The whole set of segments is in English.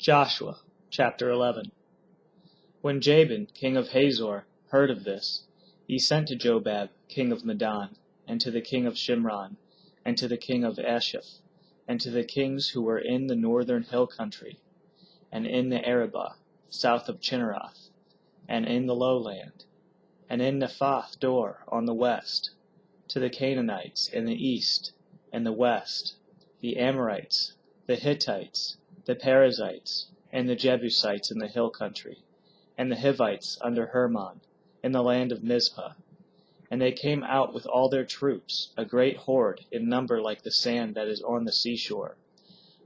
Joshua chapter 11. When Jabin, king of Hazor, heard of this, he sent to Jobab, king of Madon, and to the king of Shimron, and to the king of Ashaph, and to the kings who were in the northern hill country, and in the Arabah, south of Chinneroth, and in the lowland, and in Nephath Dor on the west, to the Canaanites in the east and the west, the Amorites, the Hittites, the Perizzites, and the Jebusites in the hill country, and the Hivites under Hermon, in the land of Mizpah. And they came out with all their troops, a great horde, in number like the sand that is on the seashore,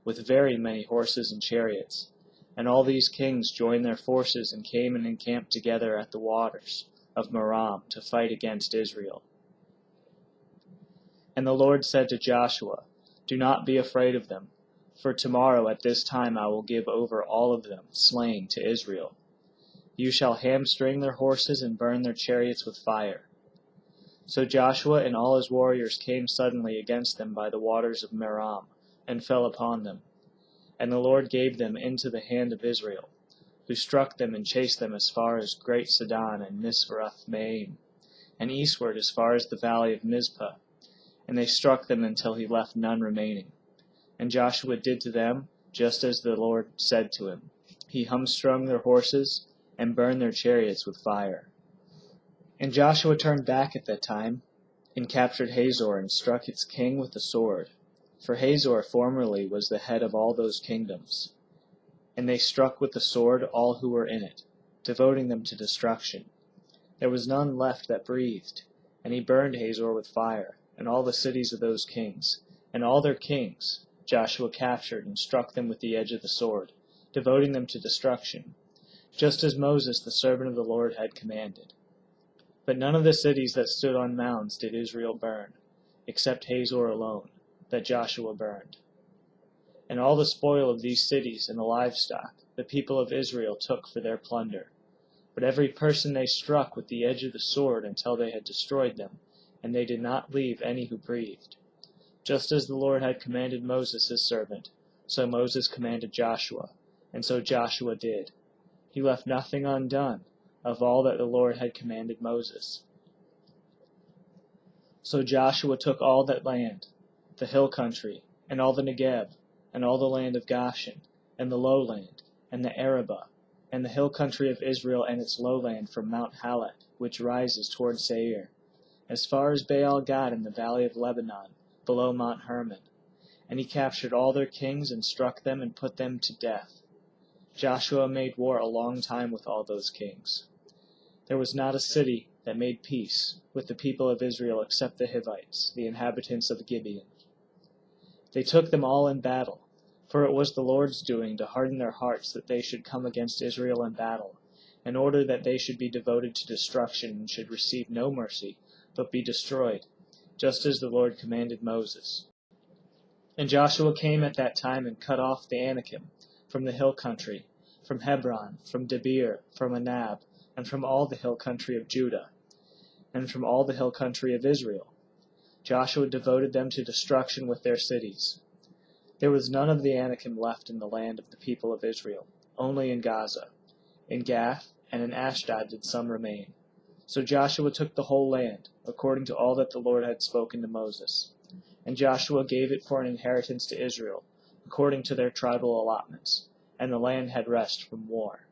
with very many horses and chariots. And all these kings joined their forces and came and encamped together at the waters of Merom to fight against Israel. And the Lord said to Joshua, "Do not be afraid of them, for tomorrow at this time I will give over all of them, slain, to Israel. You shall hamstring their horses and burn their chariots with fire." So Joshua and all his warriors came suddenly against them by the waters of Merom, and fell upon them. And the Lord gave them into the hand of Israel, who struck them and chased them as far as Great Sidon and Misrath-Maim, and eastward as far as the valley of Mizpah. And they struck them until he left none remaining. And Joshua did to them just as the Lord said to him. He hamstrung their horses and burned their chariots with fire. And Joshua turned back at that time, and captured Hazor, and struck its king with the sword. For Hazor formerly was the head of all those kingdoms. And they struck with the sword all who were in it, devoting them to destruction. There was none left that breathed. And he burned Hazor with fire, and all the cities of those kings, and all their kings Joshua captured, and struck them with the edge of the sword, devoting them to destruction, just as Moses the servant of the Lord had commanded. But none of the cities that stood on mounds did Israel burn, except Hazor alone, that Joshua burned. And all the spoil of these cities and the livestock the people of Israel took for their plunder. But every person they struck with the edge of the sword until they had destroyed them, and they did not leave any who breathed. Just as the Lord had commanded Moses his servant, so Moses commanded Joshua, and so Joshua did. He left nothing undone of all that the Lord had commanded Moses. So Joshua took all that land, the hill country, and all the Negeb, and all the land of Goshen, and the lowland, and the Arabah, and the hill country of Israel and its lowland from Mount Halak, which rises toward Seir, as far as Baal-Gad in the valley of Lebanon, below Mount Hermon. And he captured all their kings and struck them and put them to death. Joshua made war a long time with all those kings. There was not a city that made peace with the people of Israel except the Hivites, the inhabitants of Gibeon. They took them all in battle, for it was the Lord's doing to harden their hearts that they should come against Israel in battle, in order that they should be devoted to destruction and should receive no mercy, but be destroyed, just as the Lord commanded Moses. And Joshua came at that time and cut off the Anakim from the hill country, from Hebron, from Debir, from Anab, and from all the hill country of Judah, and from all the hill country of Israel. Joshua devoted them to destruction with their cities. There was none of the Anakim left in the land of the people of Israel, only in Gaza. In Gath and in Ashdod did some remain. So Joshua took the whole land, according to all that the Lord had spoken to Moses. And Joshua gave it for an inheritance to Israel, according to their tribal allotments, and the land had rest from war.